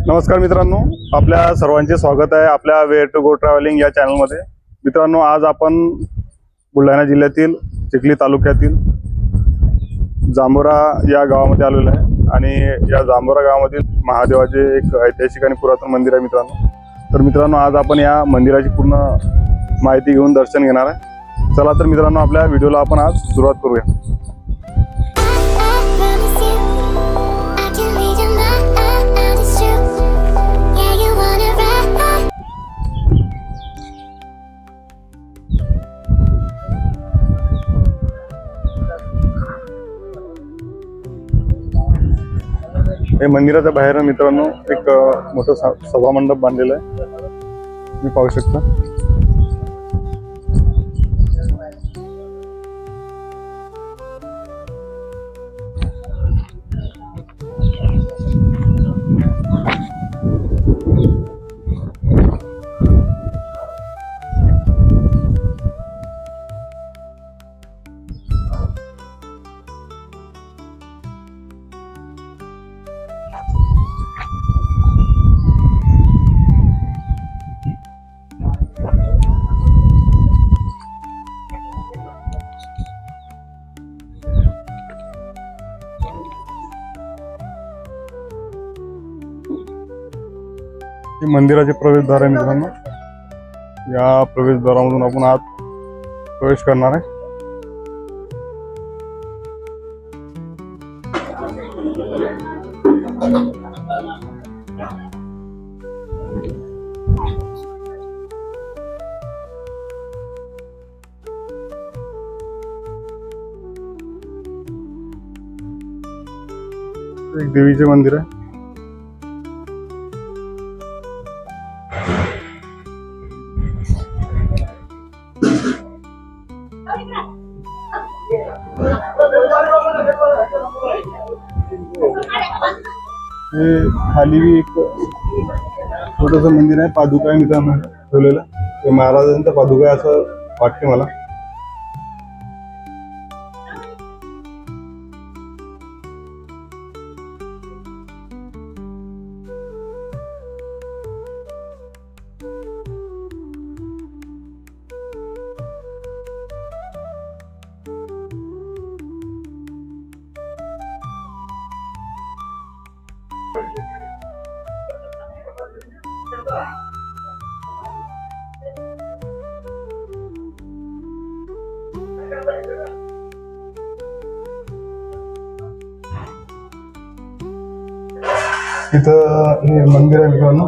नमस्कार मित्रांनो, आपल्या सर्वांचे स्वागत आहे आपल्या वेअर टू गो ट्रॅव्हलिंग या चॅनलमध्ये। मित्रांनो, आज आपण बुलढाणा जिल्ह्यातील चिखली तालुक्यातील जांभोरा या गावामध्ये आलेलो आहे आणि या जांभोरा गावामधील महादेवाचे एक ऐतिहासिक आणि पुरातन मंदिर आहे मित्रांनो। तर मित्रांनो, आज आपण या मंदिराची पूर्ण माहिती घेऊन दर्शन घेणार आहे। चला तर मित्रांनो, आपल्या व्हिडिओला आपण आज सुरुवात करूया। हे मंदिराच्या बाहेर मित्रांनो एक मोठं सभा मंडप बांधलेला आहे, तुम्ही पाहू शकता। हे मंदिराचे प्रवेशद्वार आहे मित्रांनो। या प्रवेशद्वारामधून आपण आत प्रवेश करणार आहे। एक देवीचे मंदिर आहे। हे खाली एक छोटस मंदिर आहे, पादुका आहे मित्रांनो ठेवलेलं। ते महाराजांचा पादुका आहे असं वाटते मला। इथं हे मंदिर आहे मित्रांनो।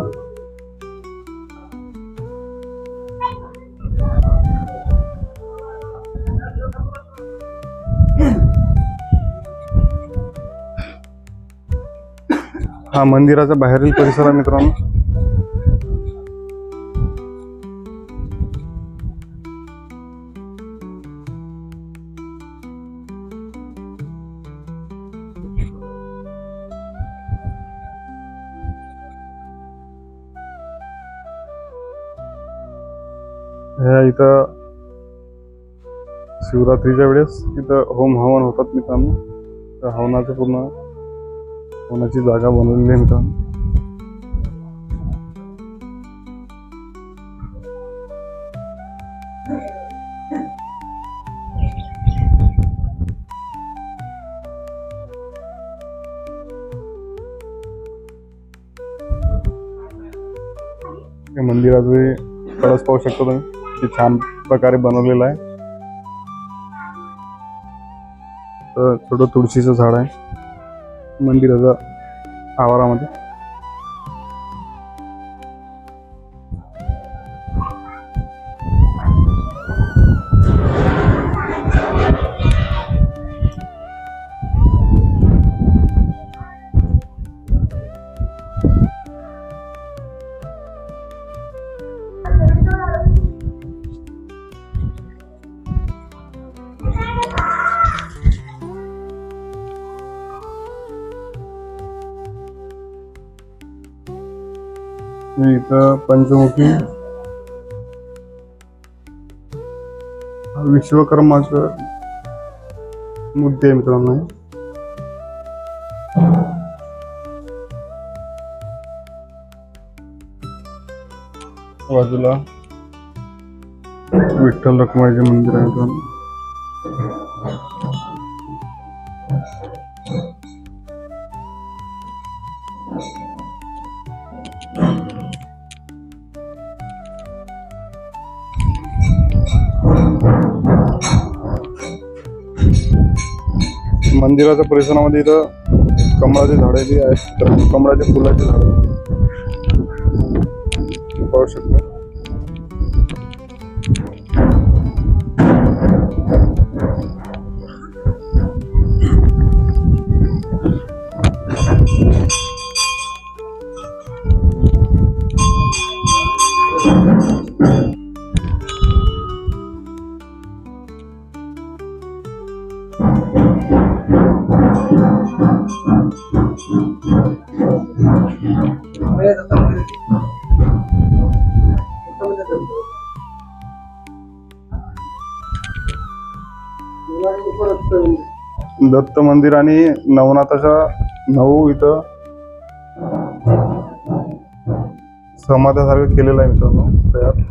हा मंदिराचा बाहेरील परिसर आहे मित्रांनो। इथं शिवरात्रीच्या वेळेस इथं होम हवन होतात मित्रांनो। तर हवनाचं पूर्ण हवनाची जागा बनवलेली आहे मित्रांनो। या मंदिराचे कळस पाहू शकता तुम्ही, किती छान प्रकारे बनवलेला आहे। तर छोटं तुळशीचं झाड आहे मंदिराच्या आवारामध्ये। इथं पंचमुखी विश्वकर्माचं मूर्ती आहे मित्रांनो। बाजूला विठ्ठल रखुमाईचे मंदिर आहे इथून. मंदिराच्या परिसरामध्ये इथं कमळाची झाडे बी आहेत, तर कमळाच्या फुलाची झाडे पाहू शकता. दत्त मंदिर आणि नवनाथाच्या 9 इथं समाध्यासारखं केलेलं आहे मित्रांनो तयार.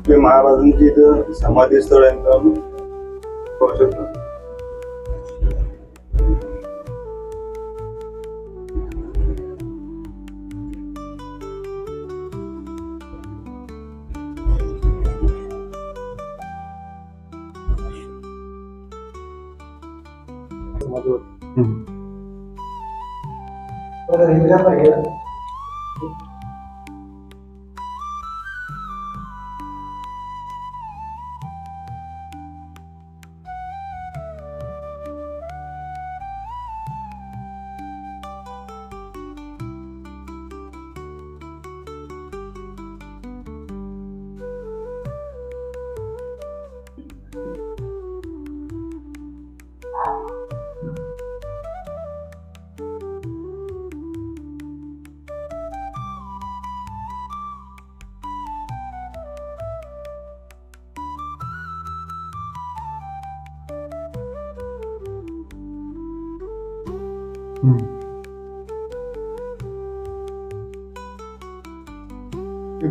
ते महाराजांची इथं समाधी स्थळ आहे मित्रांनो, पाहू शकता.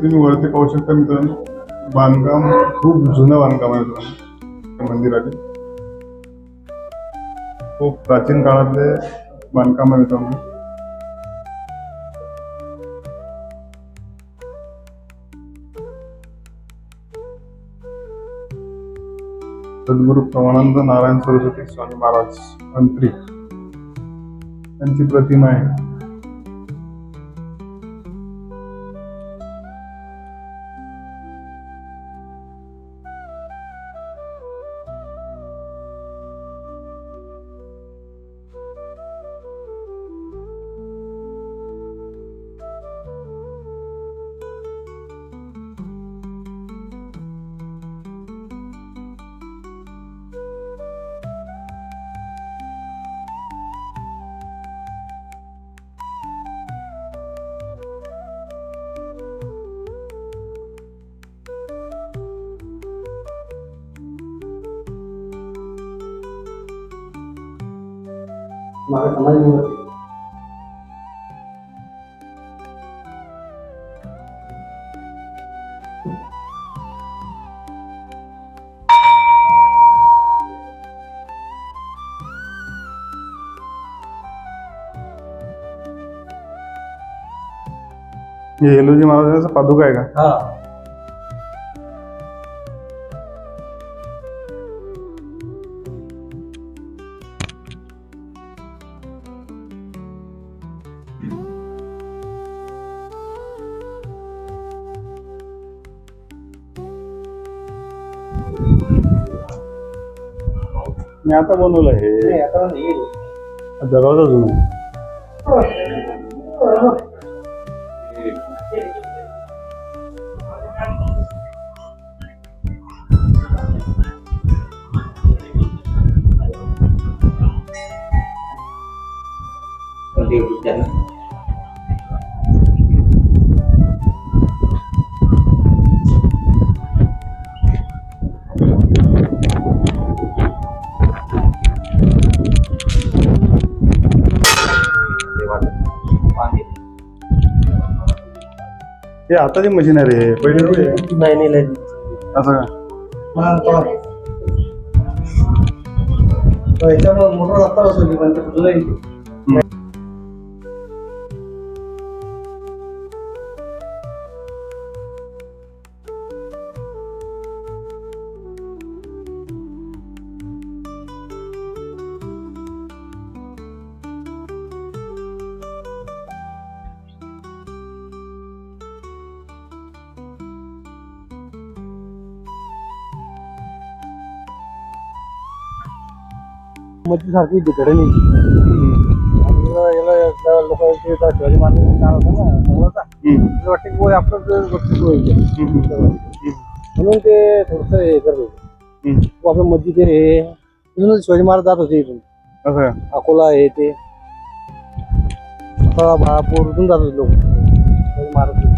तुम्ही वरती पाहू शकता मित्रांनो, बांधकाम खूप जुनं बांधकाम आहे मित्रांनो. मंदिराचे खूप प्राचीन काळातले बांधकाम आहे मित्रांनो. सद्गुरू प्रमानंद नारायण सरस्वती स्वामी महाराज मंत्री यांची प्रतिमा आहे. मागे समाधी हे येलूजी महाराजांचा पादुका आहे का? हा मी आता बनवलं हे नाही, आता नाही. दरवाजा जुना आहे. हे आताची मशीन आहे रे, पहिले थोडी आहे. नाही असं का? याच्यामुळे मोटर आता बसवली पण ते तुला मच्छी सारखी तिकडे नाही याला लोकांचे शिवाजी महाराजांचं नाव होतं ना मुळाचा वाटते की आपलं गोष्टी म्हणून ते थोडस हे करते आपलं मस्जिद हे इथून शिवाजी महाराज जात होते इथून असं अकोला हे ते बाळापूर इथून जात होते लोक शिवाजी महाराज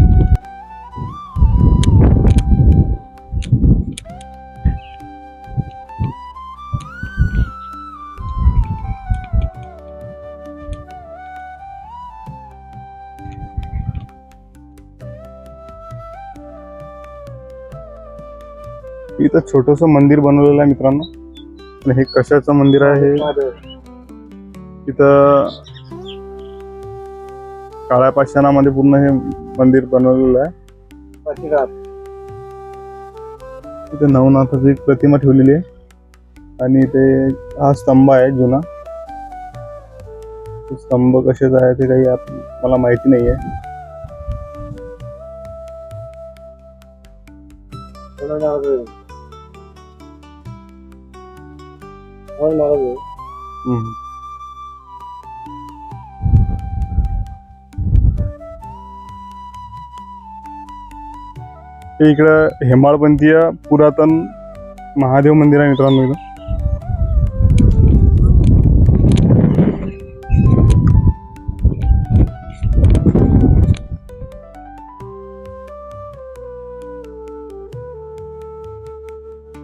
इथं छोटस मंदिर बनवलेलं आहे मित्रांनो. आणि हे कशाचं मंदिर आहे? इथं काळ्या पाषाणामध्ये पूर्ण हे मंदिर बनवलेलं आहे. इथे नवनाथाची एक प्रतिमा ठेवलेली आहे आणि ते हा स्तंभ आहे जुना. स्तंभ कशाचा आहे ते काही मला माहिती नाही आहे. हे इकडं हेमाळपंथीय पुरातन महादेव मंदिर आहे मित्रांनो. इथं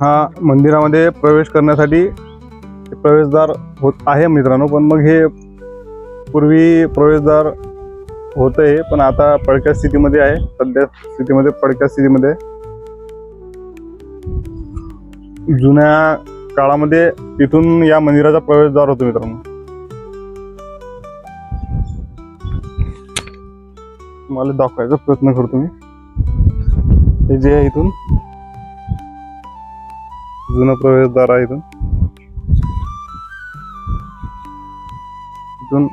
हा मंदिरामध्ये प्रवेश करण्यासाठी प्रवेशद्वार होत आहे मित्रांनो. पण मग हे पूर्वी प्रवेशद्वार होतं हे, पण आता पडक्या स्थितीमध्ये आहे. सध्या स्थितीमध्ये पडक्या स्थितीमध्ये. जुन्या काळामध्ये इथून या मंदिराचा प्रवेशद्वार होतो मित्रांनो. मला दाखवायचा प्रयत्न करतो मी. हे जे आहे इथून जुनं प्रवेशद्वार आहे. इथून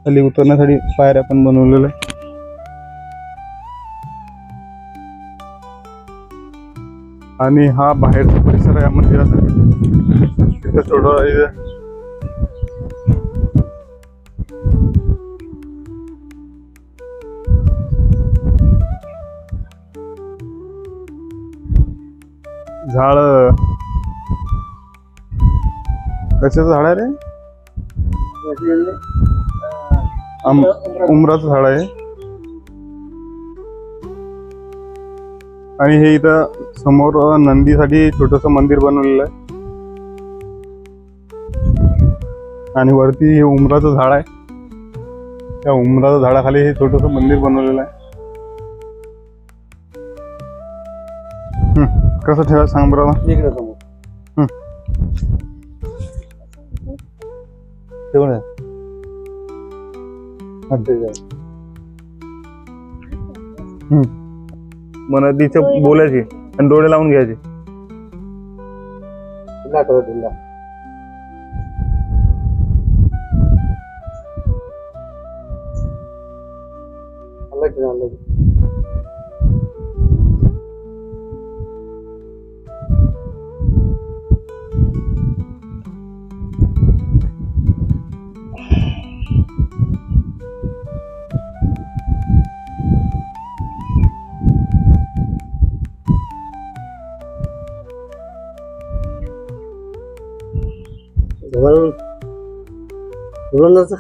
खाली उतरण्यासाठी पायऱ्या पण बनवलेल्या आहे. आणि हा बाहेरचा परिसर आहे या मंदिराचा. तिथं थोडं झाड, कशाचं झाड आहे रे? उमराचं झाड आहे. आणि हे इथं समोर नंदीसाठी छोटस मंदिर बनवलेलं आहे. आणि वरती हे उमराचं झाड आहे. त्या उमराच्या झाडाखाली हे छोटस मंदिर बनवलेलं आहे. कसं ठेवा सांग बरं मला. इकडे समोर ठेवून आहे. मनात बोलायची आणि डोळे लावून घ्यायचे. दिला तो दिला. अलग. बोलण्याचं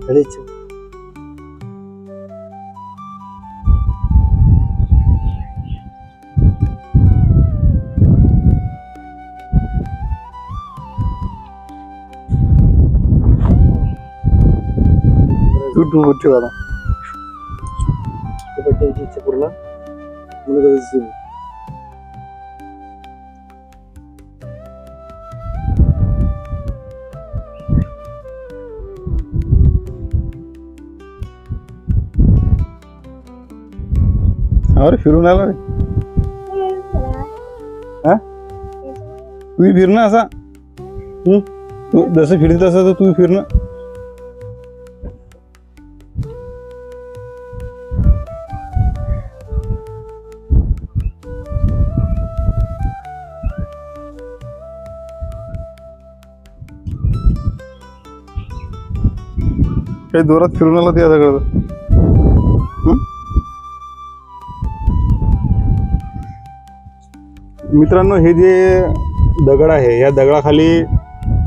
घरीच तू ठेवा आता. इच्छा पूर्ण म्हणून अरे फिरून आला रे. हा तू फिरणं असा. तू जसं फिरत असं तू फिरणं. काही जोरात फिरून आला ते सगळं. मित्रांनो, हे जे दगड आहे या दगडाखाली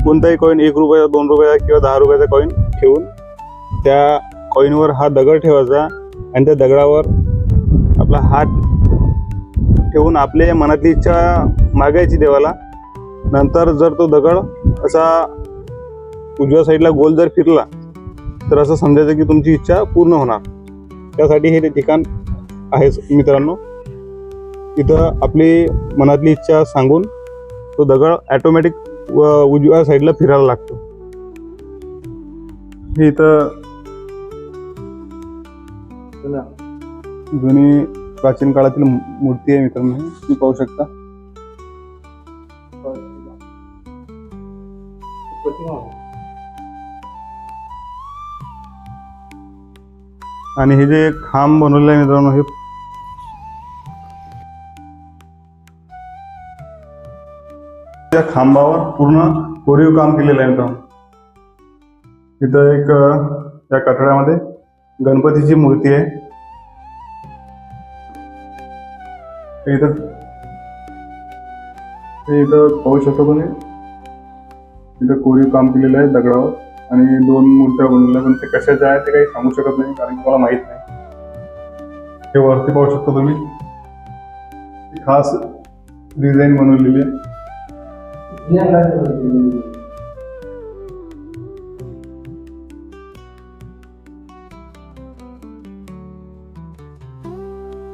कोणताही कॉईन 1 रुपया 2 रुपया किंवा 10 रुपयाचा कॉईन ठेवून त्या कॉईनवर हा दगड ठेवायचा आणि त्या दगडावर आपला हात ठेवून आपल्या मनातली इच्छा मागायची देवाला. नंतर जर तो दगड असा उजव्या साईडला गोल जर फिरला तर असं समजायचं की तुमची इच्छा पूर्ण होणार. त्यासाठी हे ठिकाण आहे मित्रांनो. इथं आपली मनातली इच्छा सांगून तो दगड ऑटोमॅटिक उजव्या साईडला फिरायला लागतो. हे इथं जुनी प्राचीन काळातील मूर्ती आहे मित्रांनो. तुम्ही पाहू शकता. आणि हे जे खांब बनवलेलं आहे मित्रांनो, हे त्या खांबावर पूर्ण कोरीव काम केलेलं आहे मित्रांनो. इथं एक त्या कठड्यामध्ये गणपतीची मूर्ती आहे. इथं पाहू शकता तुम्ही. इथं कोरीव काम केलेलं आहे दगडावर आणि 2 मूर्त्या बनवल्या, पण ते कशाच्या आहेत ते काही सांगू शकत नाही कारण की मला माहित नाही. हे वरती पाहू शकता तुम्ही. खास डिझाईन बनवलेली आहे.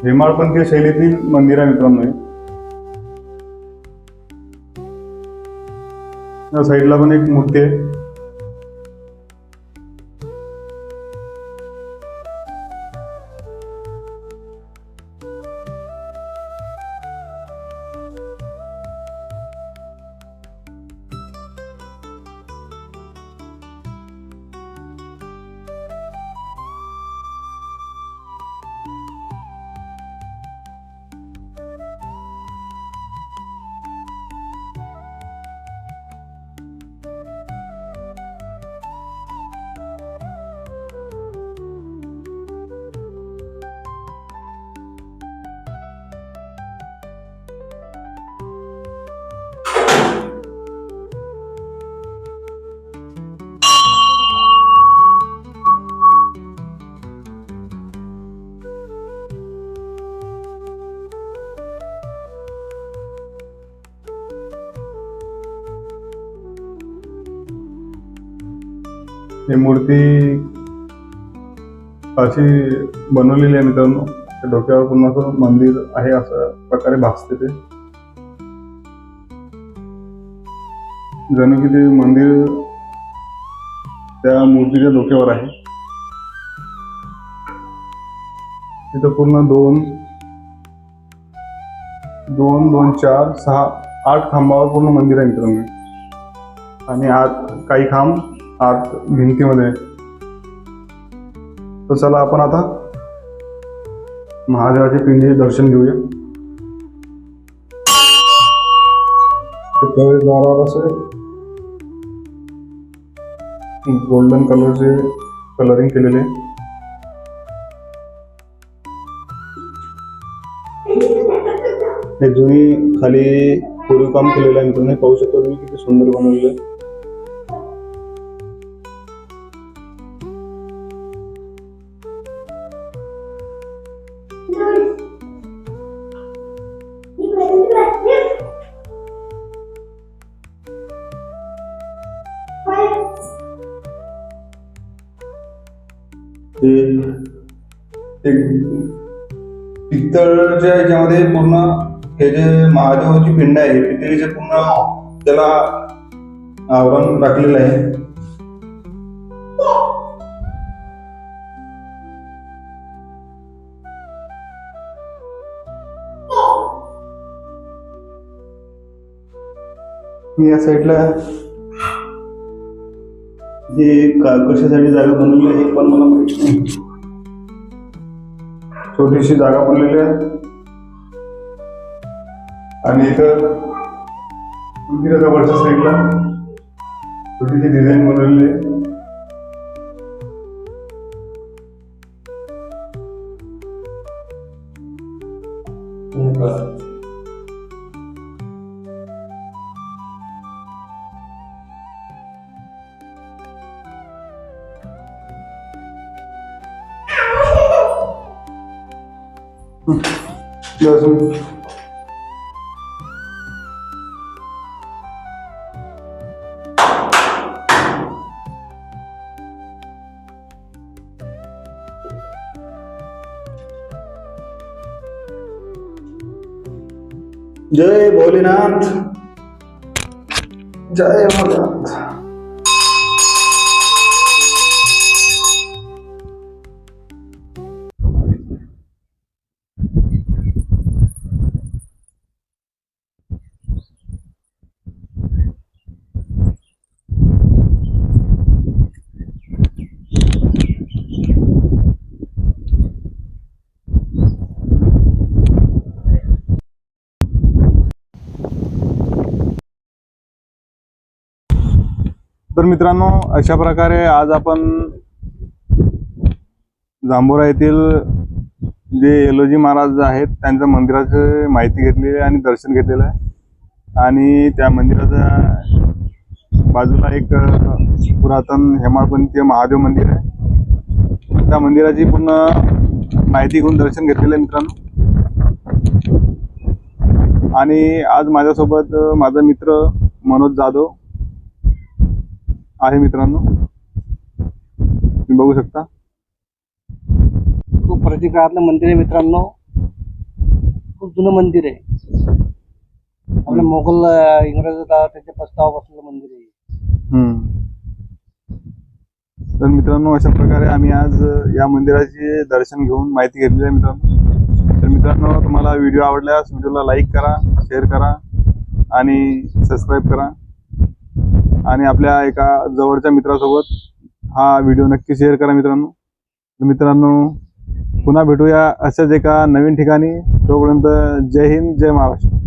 हेमाडपंथी शैलीतील मंदिर आहे मित्रांनो. या साईडला पण एक मूर्ती आहे. ही मूर्ती अशी बनवलेली आहे मित्रांनो, त्या डोक्यावर पूर्ण असं मंदिर आहे असं प्रकारे भासते ते. जणू की ते मंदिर त्या मूर्तीच्या डोक्यावर आहे. तिथं पूर्ण 2, 4, 6, 8 खांबावर पूर्ण मंदिर आहे मित्रांनो. आणि आत काही खांब आत भिंतीमध्ये आहे. तर चला आपण आता महादेवाच्या पिंडीचे दर्शन घेऊया. प्रवेशद्वारावर असे गोल्डन कलरचे कलरिंग केलेले आहे. हे जुनी खाली कोरीव काम केलेलं आहे मित्रांनो. पाहू शकता तुम्ही किती सुंदर बनवलेलं आहे. पित्तळच्या ह्याच्यामध्ये पूर्ण हे जे महादेवाची पिंड आहे पितळीचे पूर्ण त्याला आवरण टाकलेलं आहे. या साईडला हे कशासाठी जागा बनवली आहे हे पण मला माहिती नाही. छोटीशी जागा बनलेली आहे आणि इथं मंदिराच्या वरच्या साईडला छोटीशी डिझाईन बनवलेली आहे. जय भोलेनाथ, जय भोलेनाथ. तर मित्रांनो, अशा प्रकारे आज आपण जांभोरा येथील जे एलोजी महाराज आहेत त्यांच्या मंदिराची माहिती घेतलेली आहे आणि दर्शन घेतलेलं आहे. आणि त्या मंदिराच्या बाजूला एक पुरातन हेमाळपंथीय महादेव मंदिर आहे. त्या मंदिराची पूर्ण माहिती घेऊन दर्शन घेतलेलं आहे मित्रांनो. आणि आज माझ्यासोबत माझा मित्र मनोज जाधव आहे मित्रांनो, तुम्ही बघू शकता. खूप प्रतिकारातलं मंदिर आहे मित्रांनो. खूप जुनं मंदिर आहे. आपल्या मोगल इंग्रज त्याच्या प्रस्तावापासून मंदिर आहे. तर मित्रांनो, अशा प्रकारे आम्ही आज या मंदिराचे दर्शन घेऊन माहिती घेतली आहे मित्रांनो. तर मित्रांनो, तुम्हाला व्हिडिओ आवडल्यास व्हिडिओला लाईक करा, शेअर करा आणि सबस्क्राईब करा. आणि आपल्या एका जवळच्या मित्रासोबत हा व्हिडिओ नक्की शेअर करा मित्रांनो. मित्रांनो, पुन्हा भेटूया अशाच एका नवीन ठिकाणी. तोपर्यंत जय हिंद, जय महाराष्ट्र.